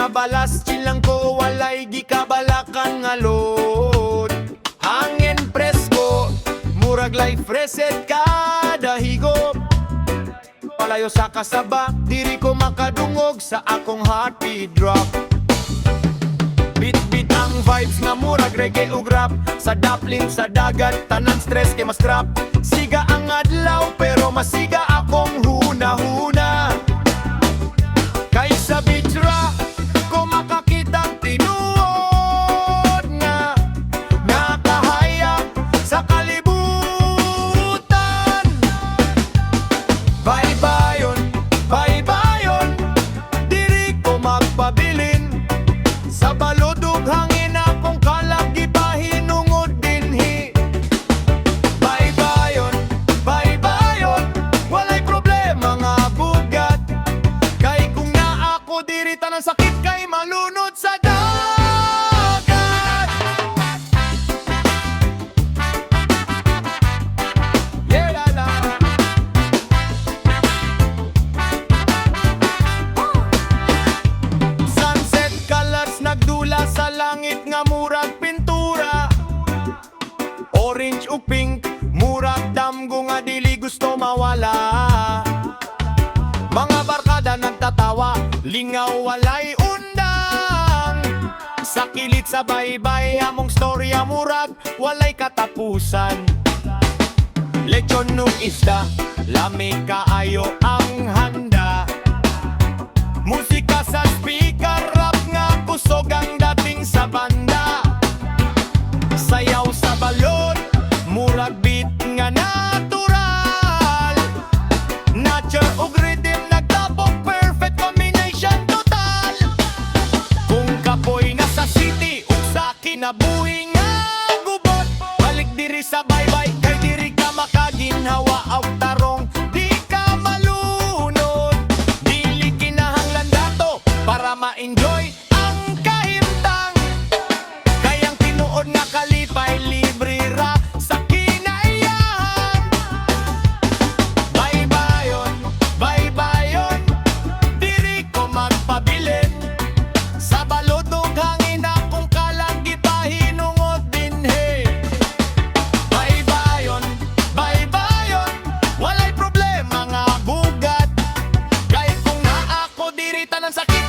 nga balas, chilang ko walay gikabalakan nga load. Hangin presko, murag life reset kada higop. Palayo sa kasaba, diri ko makadungog sa akong heartbeat drop. Beat ang vibes nga murag reggae ug rap. Sa daplin sa dagat, tanan stress kay mas trap. Siga ang adlaw pero masiga akong huna-huna. Kaysa beach ra, ko makakitang tinuod nga nakahayag sa kalibutan. Baybayon, baybayon, diri ko magpabilin. Sa baludog hangin akong kalagi pa hinungod dinhi. Baybayon, baybayon, walay problema nga bugat. Kay kung na ako diri tanan sakit kay malunod sa dagat. Yeah, la, la. Sunset colors nagdula sa langit nga murag pintura. Orange ug pink, murag damgo nga dili gusto mawala. Mga barkada nagtatawa, lingaw walay undang. Sa kilit sa baybay, among storya murag walay katapusan. Lechon nung isda, lamig kaayo ang handa. Musika sa speaker, rap nga kusog ang dating sa banda. Sayaw sa balon, murag beat nga natural. Nature ug rhythm nagtapok, perfect combination total. Kung kapoy na sa city ug sa kinabuhi nga gubot, balik diri sa baybay kay diri ka makaginhawa og tarong. Di ka malunod, dili kinahanglan dato para ma-enjoy ang kahimtang. Kayang tinuod nga kalipay libre ra sa kinaiyahan. Baybayon, baybayon, diri ko magpabilin. Sa baludog hangin akong kalagi pa hinungod dinhi. Baybayon, baybayon, walay problema nga bugat. Kay kung na ako diri tanan sakit